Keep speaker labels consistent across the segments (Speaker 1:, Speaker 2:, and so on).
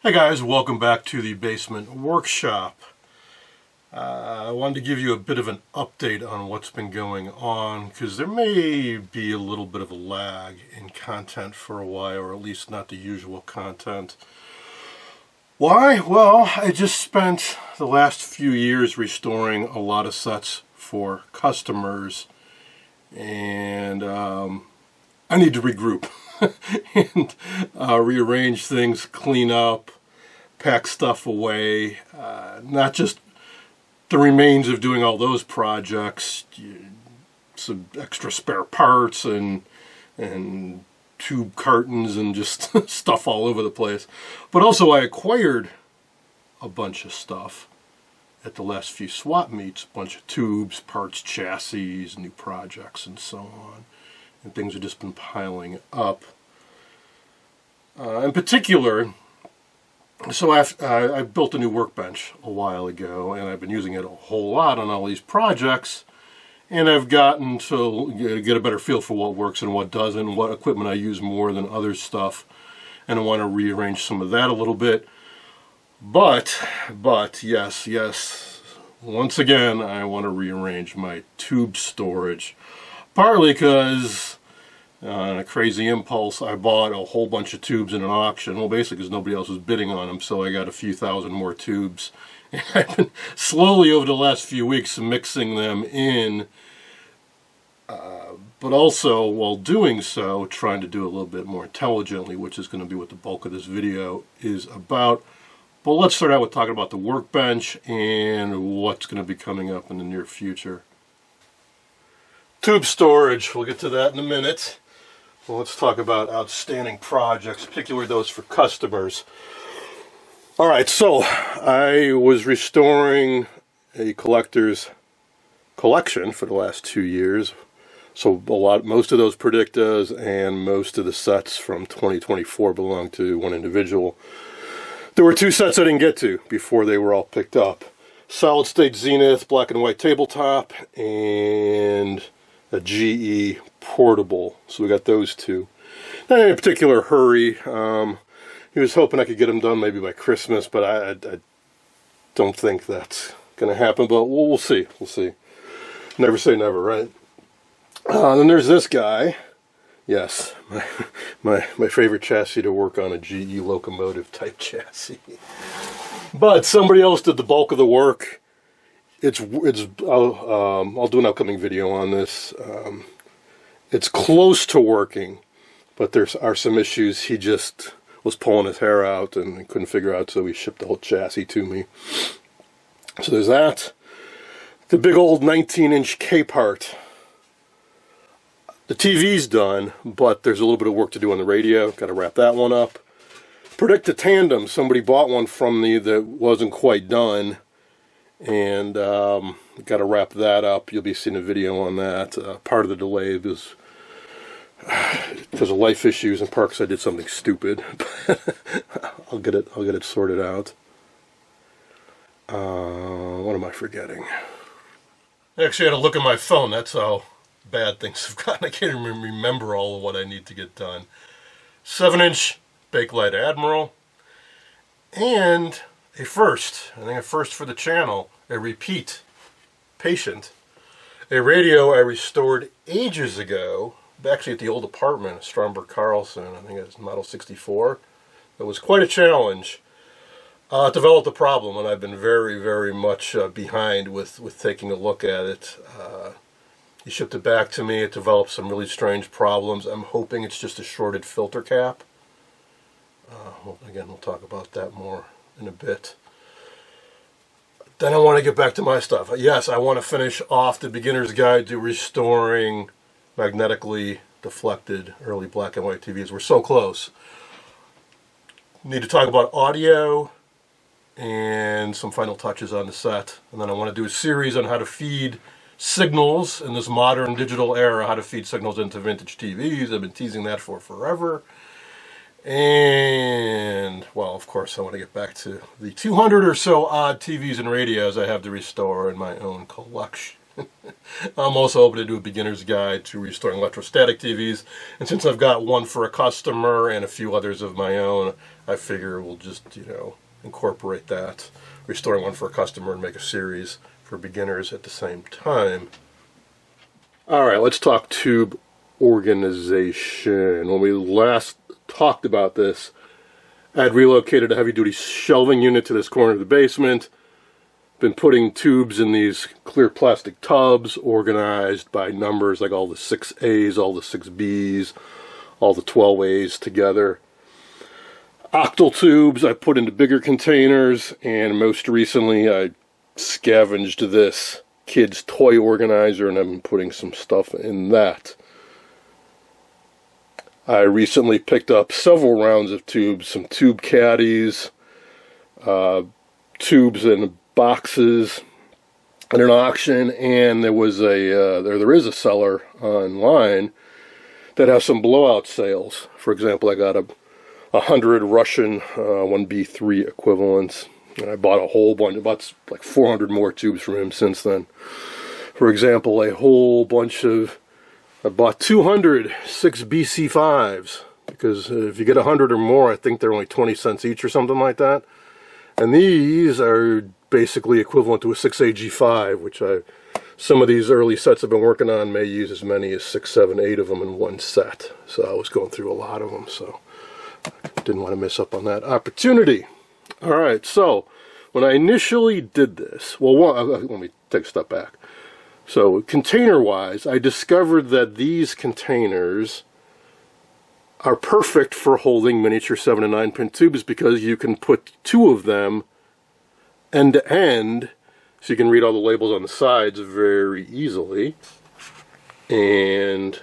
Speaker 1: Hey guys, welcome back to the Basement Workshop. I wanted to give you a bit of an update on what's been going on because there may be a little bit of a lag in content for a while, or at least not the usual content. Why? Well, I just spent the last few years restoring a lot of sets for customers, and I need to regroup and rearrange things, clean up, pack stuff away. Not just the remains of doing all those projects, some extra spare parts and tube cartons and just stuff all over the place. But also I acquired a bunch of stuff at the last few swap meets, a bunch of tubes, parts, chassis, new projects, and so on. And things have just been piling up. In particular, so I built a new workbench a while ago, and I've been using it a whole lot on all these projects, and I've gotten to get a better feel for what works and what doesn't, and what equipment I use more than other stuff, and I want to rearrange some of that a little bit. But yes, once again, I want to rearrange my tube storage. Partly because, on a crazy impulse, I bought a whole bunch of tubes in an auction. Well, basically because nobody else was bidding on them, so I got a few thousand more tubes. And I've been slowly, over the last few weeks, mixing them in. But also, while doing so, trying to do a little bit more intelligently, which is going to be what the bulk of this video is about. But let's start out with talking about the workbench and what's going to be coming up in the near future. Tube storage, we'll get to that in a minute. Well, let's talk about outstanding projects, particularly those for customers. All right, so I was restoring a collector's collection for the last 2 years. So most of those Predictas and most of the sets from 2024 belong to one individual. There were 2 sets I didn't get to before they were all picked up. Solid State Zenith black and white tabletop and a GE portable. So we got those 2. Not in a particular hurry. He was hoping I could get them done maybe by Christmas, but I don't think that's going to happen. But we'll see. We'll see. Never say never, right? Then there's this guy. Yes, my favorite chassis to work on, a GE locomotive type chassis. But somebody else did the bulk of the work. I'll do an upcoming video on this. It's close to working, but there are some issues. He just was pulling his hair out and couldn't figure out, so he shipped the whole chassis to me. So there's that. The big old 19-inch K-part. The TV's done, but there's a little bit of work to do on the radio. Got to wrap that one up. Predicta Tandem. Somebody bought one from me that wasn't quite done, and got to wrap that up. You'll be seeing a video on that. Part of the delay was because of life issues, and part because I did something stupid. I'll get it sorted out. What am I forgetting? I actually had to look at my phone. That's how bad things have gotten. I can't even remember all of what I need to get done. 7-inch Bakelite Admiral, and a first, I think a first for the channel, a repeat patient, a radio I restored ages ago, actually at the old apartment, Stromberg Carlson. I think it's Model 64. It was quite a challenge. Developed a problem, and I've been very much behind with taking a look at it. He shipped it back to me. It developed some really strange problems. I'm hoping it's just a shorted filter cap. Again, we'll talk about that more in a bit. Then I want to get back to my stuff. Yes, I want to finish off the beginner's guide to restoring magnetically deflected early black and white TVs. We're so close. Need to talk about audio and some final touches on the set. And then I want to do a series on how to feed signals in this modern digital era, how to feed signals into vintage TVs. I've been teasing that for forever. And, well, of course, I want to get back to the 200 or so odd TVs and radios I have to restore in my own collection. I'm also hoping to do a beginner's guide to restoring electrostatic TVs. And since I've got one for a customer and a few others of my own, I figure we'll just, incorporate that. Restoring one for a customer and make a series for beginners at the same time. All right, let's talk tube organization. When we last talked about this, I'd relocated a heavy-duty shelving unit to this corner of the basement. Been putting tubes in these clear plastic tubs, organized by numbers, like all the 6As, all the 6Bs, all the 12As together. Octal tubes I put into bigger containers, and most recently I scavenged this kid's toy organizer, and I'm putting some stuff in that. I recently picked up several rounds of tubes, some tube caddies, tubes in boxes at an auction, and there was there is a seller online that has some blowout sales. For example, I got 100 Russian 1B3 equivalents, and I bought a whole bunch, about like 400 more tubes from him since then. For example, I bought 200 6BC5s, because if you get 100 or more, I think they're only 20 cents each or something like that. And these are basically equivalent to a 6AG5, which some of these early sets I've been working on may use as many as 6, 7, 8 of them in one set. So I was going through a lot of them, so I didn't want to miss up on that opportunity. All right, so when I initially did this, let me take a step back. So container-wise, I discovered that these containers are perfect for holding miniature 7 and 9 pin tubes, because you can put 2 of them end to end, so you can read all the labels on the sides very easily, and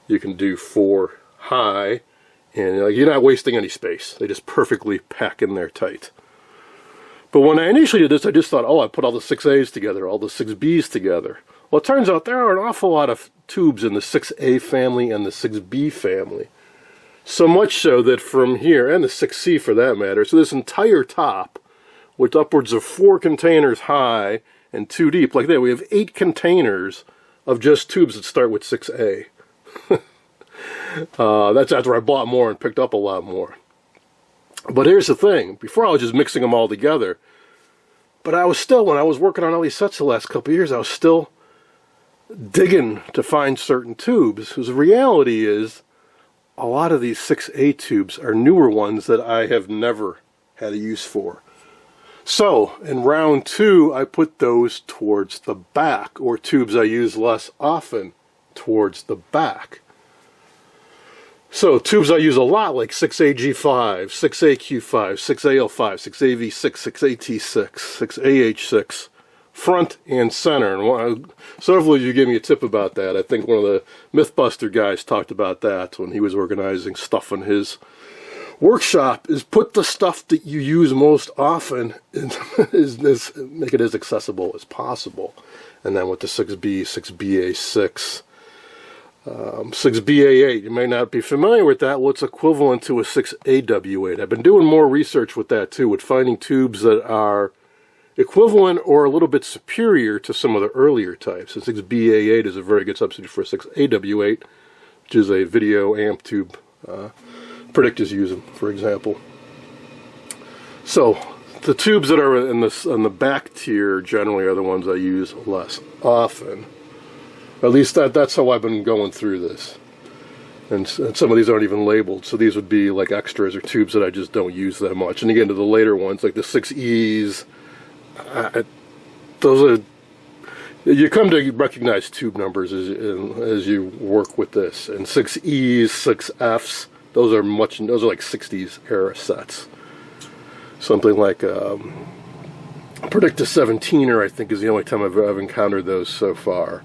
Speaker 1: you can do 4 high, and you're not wasting any space. They just perfectly pack in there tight. But when I initially did this, I just thought, I put all the 6As together, all the 6Bs together. Well, it turns out there are an awful lot of tubes in the 6A family and the 6B family. So much so that from here, and the 6C for that matter, so this entire top, with upwards of 4 containers high and 2 deep, like that, we have 8 containers of just tubes that start with 6A. That's after I bought more and picked up a lot more. But here's the thing, before I was just mixing them all together, but I was still, when I was working on all these sets the last couple of years, I was still digging to find certain tubes, because the reality is a lot of these 6A tubes are newer ones that I have never had a use for. So in round 2, I put those towards the back, or tubes I use less often towards the back. So tubes I use a lot, like 6AG5, 6AQ5, 6AL5, 6AV6, 6AT6, 6AH6, front and center. And several of you gave me a tip about that. I think one of the Mythbuster guys talked about that when he was organizing stuff in his workshop, is put the stuff that you use most often, make it as accessible as possible. And then with the 6B, 6BA6, 6BA8, you may not be familiar with that. Well, it's equivalent to a 6AW8. I've been doing more research with that too, with finding tubes that are equivalent or a little bit superior to some of the earlier types. And 6BA8 is a very good substitute for 6AW8, which is a video amp tube Predictors use them, for example. So the tubes that are in the back tier generally are the ones I use less often. At least that's how I've been going through this. And some of these aren't even labeled, so these would be like extras or tubes that I just don't use that much. And again, to the later ones, like the 6Es, those are, you come to recognize tube numbers as you work with this. And 6Es, 6Fs, those are like 60s era sets. Something like Predicta 17er, I think, is the only time I've encountered those so far.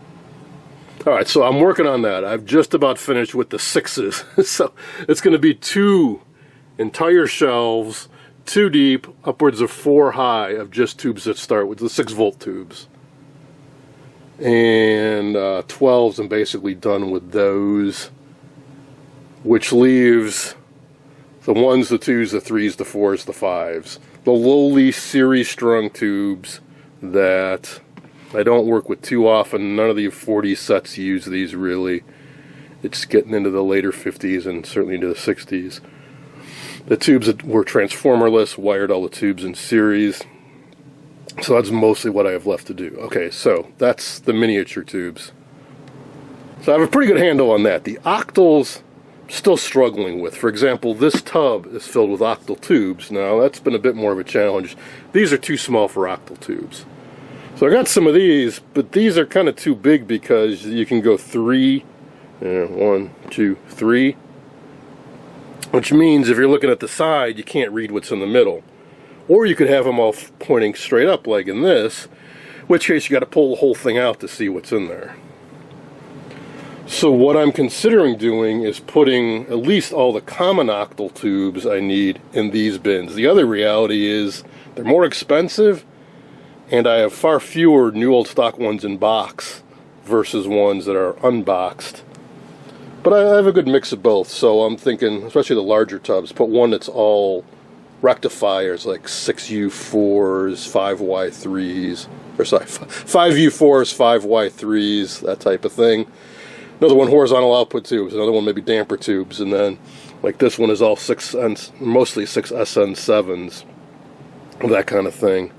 Speaker 1: Alright, so I'm working on that. I've just about finished with the 6s. So it's going to be 2 entire shelves, 2 deep, upwards of 4 high, of just tubes that start with the 6-volt tubes. And 12s, I'm basically done with those, which leaves the 1s, the 2s, the 3s, the 4s, the 5s. The lowly series strung tubes that I don't work with too often. None of the 40 sets use these really. It's getting into the later 50s and certainly into the 60s. The tubes were transformerless, wired all the tubes in series. So that's mostly what I have left to do. Okay, so that's the miniature tubes. So I have a pretty good handle on that. The octals, still struggling with. For example, this tub is filled with octal tubes. Now, that's been a bit more of a challenge. These are too small for octal tubes. So I got some of these, but these are kind of too big because you can go 3, 1, 2, 3, which means if you're looking at the side, you can't read what's in the middle. Or you could have them all pointing straight up like in this, in which case you got to pull the whole thing out to see what's in there. So what I'm considering doing is putting at least all the common octal tubes I need in these bins. The other reality is they're more expensive, and I have far fewer new old stock ones in box versus ones that are unboxed. But I have a good mix of both, so I'm thinking, especially the larger tubs, put one that's all rectifiers, like 6U4s, 5Y3s, or sorry, 5U4s, 5Y3s, that type of thing. Another one horizontal output tubes, another one maybe damper tubes, and then like this one is all mostly 6SN7s, that kind of thing.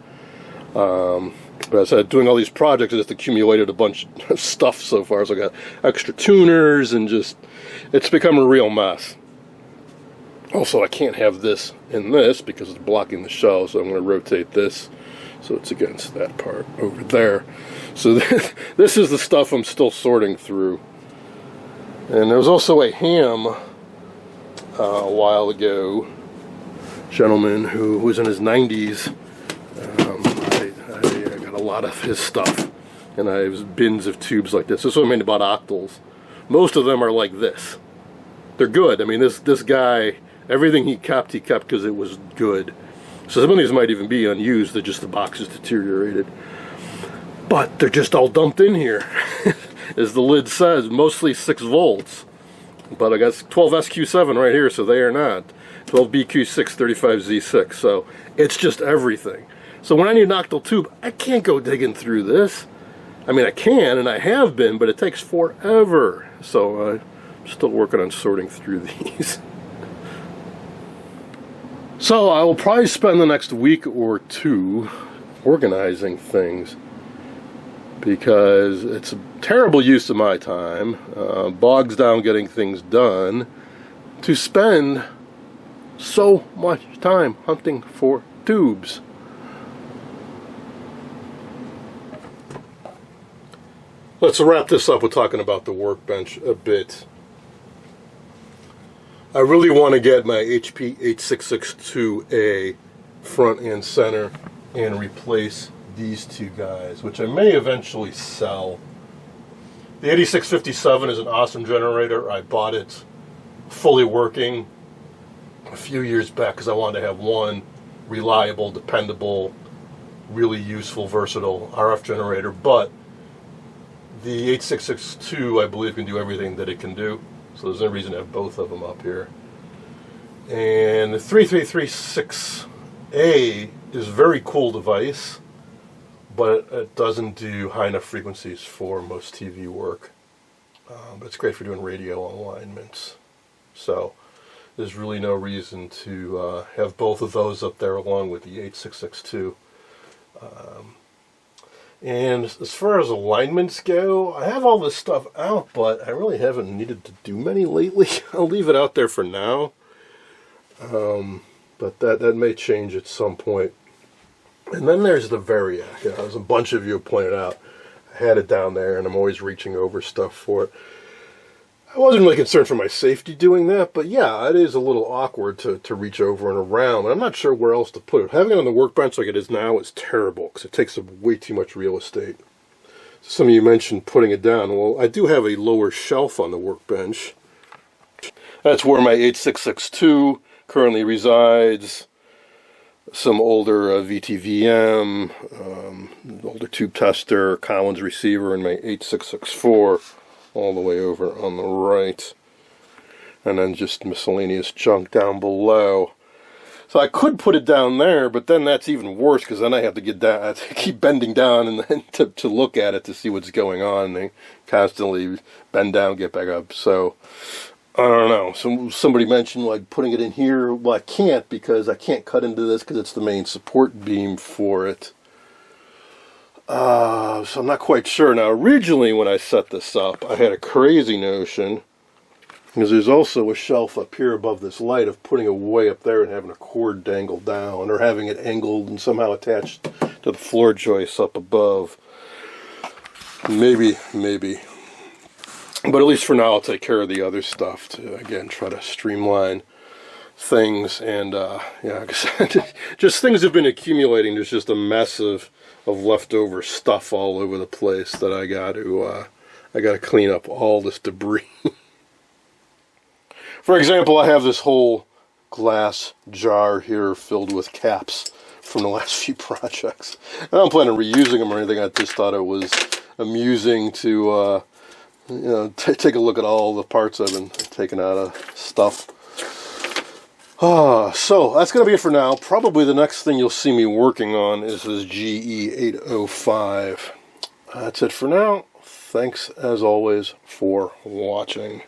Speaker 1: But as I said, doing all these projects, I just accumulated a bunch of stuff so far. So I got extra tuners and just, it's become a real mess. Also, I can't have this in this because it's blocking the shell, so I'm going to rotate this so it's against that part over there. So this is the stuff I'm still sorting through. And there was also a ham a while ago, gentleman who was in his 90s. I got a lot of his stuff, and I have bins of tubes like this. This is what I mean about octals. Most of them are like this. They're good. I mean, this guy, everything he kept because it was good. So some of these might even be unused. They're just the box is deteriorated. But they're just all dumped in here. As the lid says, mostly 6 volts. But I got 12SQ7 right here, so they are not. 12BQ6, 35Z6. So it's just everything. So when I need an octal tube, I can't go digging through this. I mean, I can, and I have been, but it takes forever. So I'm still working on sorting through these. So I will probably spend the next week or two organizing things, because it's a terrible use of my time, bogs down getting things done, to spend so much time hunting for tubes. Let's wrap this up with talking about the Workbench a bit. I really want to get my HP 8662A front and center and replace these two guys, which I may eventually sell. The 8657 is an awesome generator. I bought it fully working a few years back because I wanted to have one reliable, dependable, really useful, versatile RF generator. But the 8662, I believe, can do everything that it can do. So there's no reason to have both of them up here. And the 3336A is a very cool device, but it doesn't do high enough frequencies for most TV work. But it's great for doing radio alignments. So there's really no reason to have both of those up there along with the 8662. And as far as alignments go, I have all this stuff out, but I really haven't needed to do many lately. I'll leave it out there for now. But that may change at some point. And then there's the Variac. As a bunch of you have pointed out, I had it down there, and I'm always reaching over stuff for it. I wasn't really concerned for my safety doing that, but yeah, it is a little awkward to reach over and around, and I'm not sure where else to put it. Having it on the workbench like it is now is terrible, because it takes up way too much real estate. Some of you mentioned putting it down. Well, I do have a lower shelf on the workbench. That's where my 8662 currently resides. Some older VTVM, older tube tester, Collins receiver, and my 8664 all the way over on the right. And then just miscellaneous junk down below. So I could put it down there, but then that's even worse because then I have to get down, I have to keep bending down and then to look at it to see what's going on. They constantly bend down, get back up. So I don't know. Somebody mentioned like putting it in here. Well, I can't because I can't cut into this because it's the main support beam for it. So I'm not quite sure. Now, originally when I set this up, I had a crazy notion. Because there's also a shelf up here above this light of putting it way up there and having a cord dangle down, or having it angled and somehow attached to the floor joists up above. Maybe. But at least for now, I'll take care of the other stuff to, again, try to streamline things. And, yeah, just things have been accumulating. There's just a mess of leftover stuff all over the place that I got to clean up all this debris. For example, I have this whole glass jar here filled with caps from the last few projects. I don't plan on reusing them or anything. I just thought it was amusing to, take a look at all the parts I've been taking out of stuff. So that's going to be it for now. Probably the next thing you'll see me working on is this GE805. That's it for now. Thanks, as always, for watching.